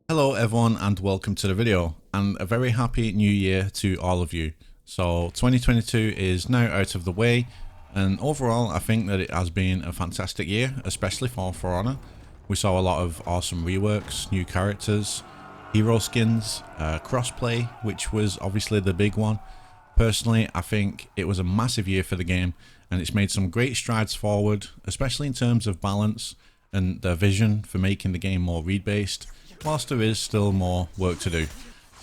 Hello everyone and welcome to the video, and a very happy new year to all of you. So 2022 is now out of the way, and overall I think that it has been a fantastic year, especially For Honor. We saw a lot of awesome reworks, new characters, hero skins, crossplay, which was obviously the big one. Personally, I think it was a massive year for the game, and it's made some great strides forward, especially in terms of balance and their vision for making the game more read-based, whilst there is still more work to do.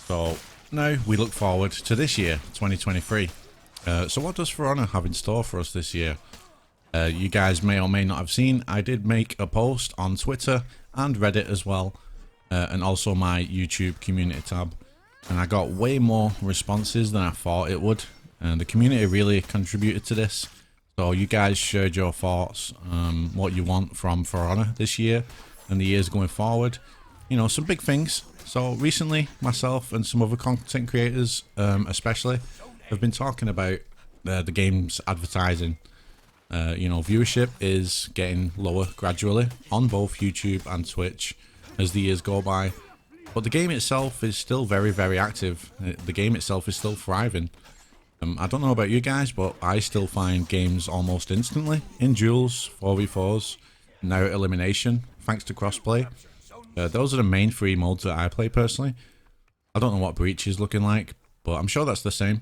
So now we look forward to this year, 2023. So what does For Honor have in store for us this year? You guys may or may not have seen, I did make a post on Twitter and Reddit as well, and also my YouTube community tab, and I got way more responses than I thought it would, and the community really contributed to this. So you guys shared your thoughts, what you want from For Honor this year and the years going forward. You know, some big things. So recently, myself and some other content creators, especially, have been talking about the game's advertising. You know, viewership is getting lower gradually on both YouTube and Twitch as the years go by. But the game itself is still very, very active. The game itself is still thriving. I don't know about you guys, but I still find games almost instantly in duels, 4v4s, now elimination, thanks to crossplay. Those are the main three modes that I play personally. I don't know what Breach is looking like, but I'm sure that's the same.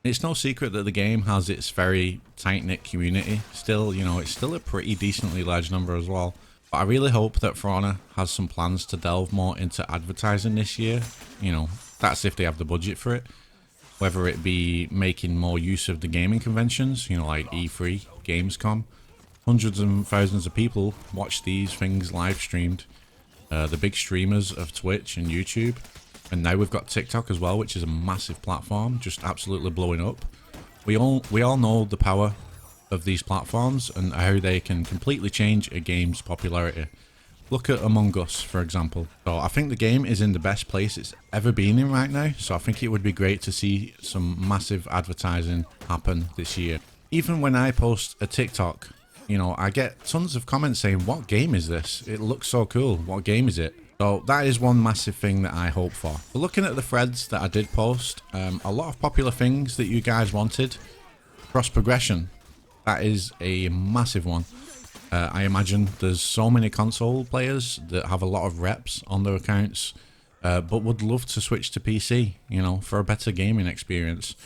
It's no secret that the game has its very tight-knit community. Still, you know, it's still a pretty decently large number as well. But I really hope that For Honor has some plans to delve more into advertising this year. You know, that's if they have the budget for it. Whether it be making more use of the gaming conventions, you know, like E3, Gamescom. Hundreds and thousands of people watch these things live streamed. The big streamers of Twitch and YouTube, and now we've got TikTok as well, which is a massive platform, just absolutely blowing up. We all know the power of these platforms and how they can completely change a game's popularity. Look at Among Us, for example. So I think the game is in the best place it's ever been in right now, so I think it would be great to see some massive advertising happen this year. Even when I post a TikTok, you know, I get tons of comments saying, what game is this? It looks so cool. What game is it? So that is one massive thing that I hope for. But looking at the threads that I did post, a lot of popular things that you guys wanted. Cross progression. That is a massive one. I imagine there's so many console players that have a lot of reps on their accounts, but would love to switch to PC, you know, for a better gaming experience.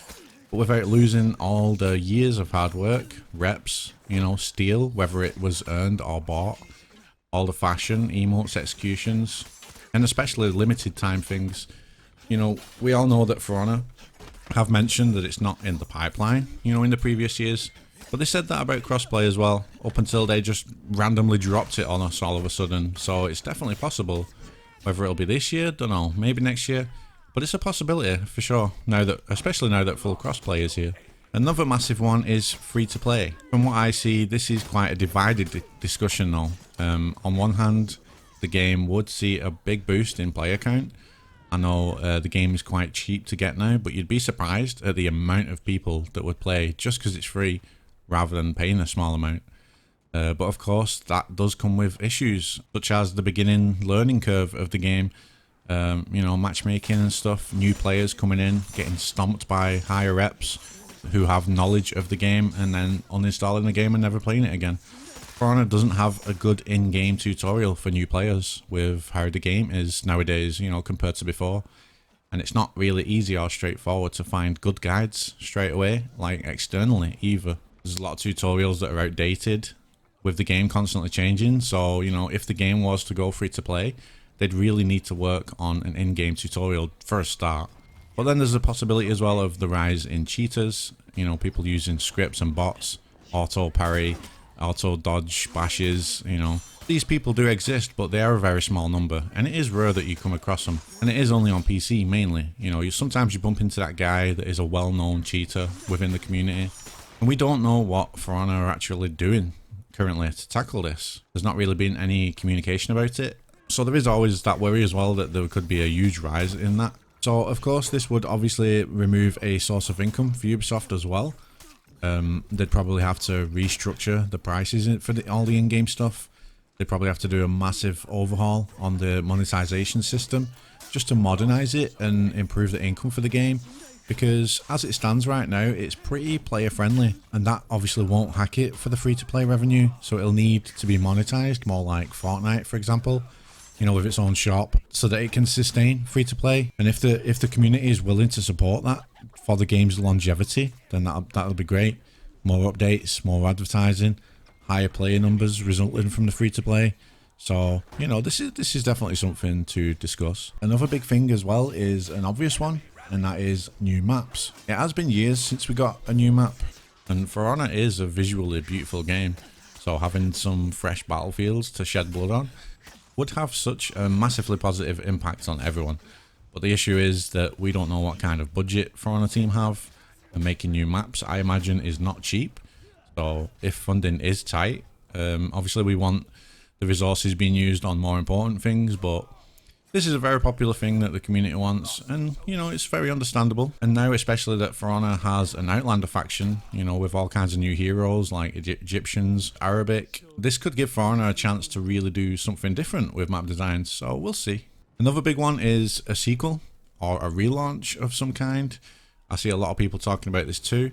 But without losing all the years of hard work, reps, you know, steal, whether it was earned or bought, all the fashion, emotes, executions, and especially limited time things. You know, we all know that For Honor have mentioned that it's not in the pipeline, you know, in the previous years. But they said that about crossplay as well, up until they just randomly dropped it on us all of a sudden. So it's definitely possible. Whether it'll be this year, don't know, maybe next year. But it's a possibility for sure, now that, especially now that full crossplay is here. Another massive one is free to play. From what I see, this is quite a divided discussion though. On one hand, the game would see a big boost in player count. I know the game is quite cheap to get now, but you'd be surprised at the amount of people that would play just because it's free rather than paying a small amount. But of course, that does come with issues, such as the beginning learning curve of the game. You know, matchmaking and stuff, new players coming in, getting stomped by higher reps who have knowledge of the game and then uninstalling the game and never playing it again. For Honor doesn't have a good in-game tutorial for new players with how the game is nowadays, you know, compared to before. And it's not really easy or straightforward to find good guides straight away, like externally either. There's a lot of tutorials that are outdated with the game constantly changing, so, you know, if the game was to go free to play, they'd really need to work on an in-game tutorial for a start. But then there's a possibility as well of the rise in cheaters, you know, people using scripts and bots, auto parry, auto dodge bashes, you know. These people do exist, but they are a very small number, and it is rare that you come across them. And it is only on PC mainly, you know, sometimes you bump into that guy that is a well-known cheater within the community. And we don't know what For Honor are actually doing currently to tackle this. There's not really been any communication about it. So there is always that worry as well that there could be a huge rise in that. So of course this would obviously remove a source of income for Ubisoft as well. They'd probably have to restructure the prices for all the in-game stuff. They probably have to do a massive overhaul on the monetization system just to modernize it and improve the income for the game. Because as it stands right now, it's pretty player friendly, and that obviously won't hack it for the free-to-play revenue, so it'll need to be monetized more like Fortnite, for example, you know, with its own shop, so that it can sustain free-to-play. And if the community is willing to support that for the game's longevity, then that'll be great. More updates, more advertising, higher player numbers resulting from the free-to-play. So, you know, this is definitely something to discuss. Another big thing as well is an obvious one, and that is new maps. It has been years since we got a new map, and For Honor is a visually beautiful game, so having some fresh battlefields to shed blood on would have such a massively positive impact on everyone. But the issue is that we don't know what kind of budget For Honor team have, and making new maps, I imagine, is not cheap. So if funding is tight, obviously we want the resources being used on more important things, but this is a very popular thing that the community wants, and, you know, it's very understandable. And now, especially that For Honor has an Outlander faction, you know, with all kinds of new heroes like Egyptians, Arabic, this could give For Honor a chance to really do something different with map designs, so we'll see. Another big one is a sequel or a relaunch of some kind. I see a lot of people talking about this too.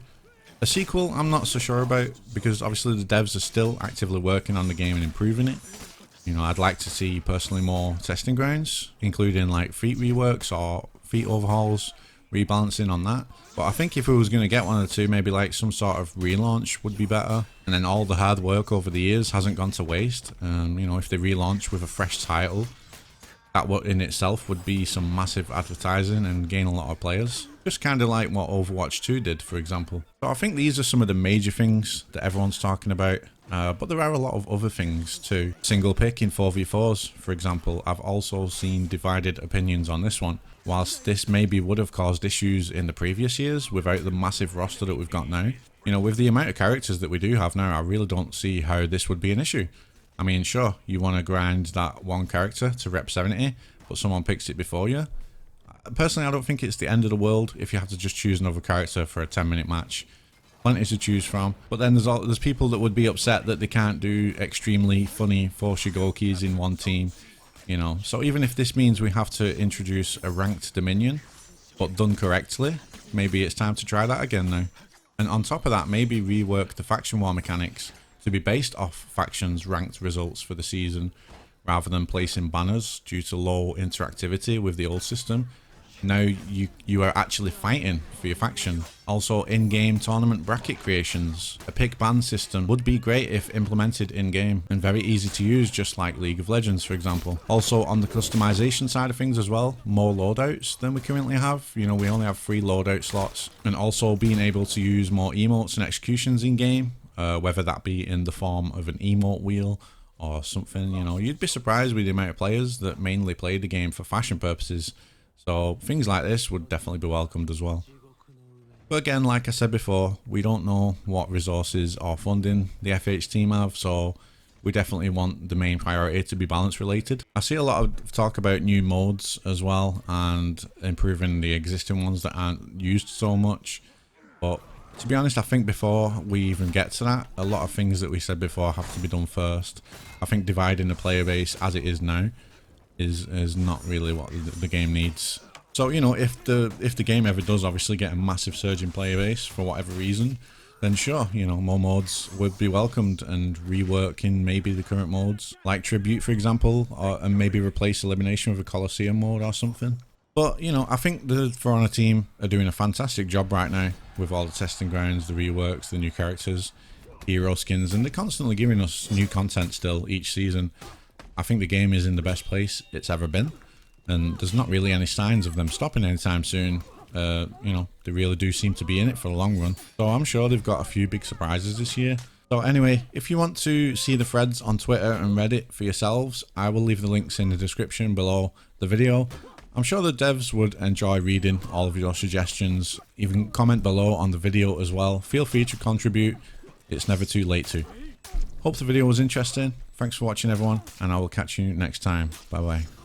A sequel, I'm not so sure about, because obviously the devs are still actively working on the game and improving it. You know, I'd like to see personally more testing grounds, including like feat reworks or feat overhauls, rebalancing on that. But I think if we was going to get one or two, maybe like some sort of relaunch would be better. And then all the hard work over the years hasn't gone to waste. You know, if they relaunch with a fresh title, that in itself would be some massive advertising and gain a lot of players. Just kind of like what Overwatch 2 did, for example. So I think these are some of the major things that everyone's talking about. But there are a lot of other things too. Single pick in 4v4s, for example. I've also seen divided opinions on this one. Whilst this maybe would have caused issues in the previous years without the massive roster that we've got now, you know, with the amount of characters that we do have now, I really don't see how this would be an issue. I mean, sure, you want to grind that one character to rep 70, but someone picks it before you. Personally, I don't think it's the end of the world if you have to just choose another character for a 10-minute match. Plenty to choose from. But then there's people that would be upset that they can't do extremely funny 4 Shigokis in one team, you know. So even if this means we have to introduce a ranked Dominion, but done correctly, maybe it's time to try that again now. And on top of that, maybe rework the faction war mechanics to be based off factions' ranked results for the season, rather than placing banners due to low interactivity with the old system. Now you are actually fighting for your faction. Also, in-game tournament bracket creations. A pick ban system would be great if implemented in-game, and very easy to use, just like League of Legends, for example. Also, on the customization side of things as well, more loadouts than we currently have. You know, we only have 3 loadout slots. And also being able to use more emotes and executions in-game, whether that be in the form of an emote wheel or something. You know, you'd be surprised with the amount of players that mainly play the game for fashion purposes. So things like this would definitely be welcomed as well. But again, like I said before, we don't know what resources or funding the FH team have, so we definitely want the main priority to be balance related. I see a lot of talk about new modes as well, and improving the existing ones that aren't used so much. But to be honest, I think before we even get to that, a lot of things that we said before have to be done first. I think dividing the player base as it is now is not really what the game needs. So, you know, if the game ever does obviously get a massive surge in player base for whatever reason, then sure, you know, more modes would be welcomed, and reworking maybe the current modes, like Tribute, for example, and maybe replace Elimination with a Colosseum mode or something. But, you know, I think the For Honor team are doing a fantastic job right now with all the testing grounds, the reworks, the new characters, hero skins, and they're constantly giving us new content still each season. I think the game is in the best place it's ever been, and there's not really any signs of them stopping anytime soon. You know, they really do seem to be in it for the long run. So I'm sure they've got a few big surprises this year. So anyway, if you want to see the threads on Twitter and Reddit for yourselves, I will leave the links in the description below the video. I'm sure the devs would enjoy reading all of your suggestions. Even comment below on the video as well. Feel free to contribute. It's never too late to. Hope the video was interesting. Thanks for watching, everyone, and I will catch you next time. Bye bye.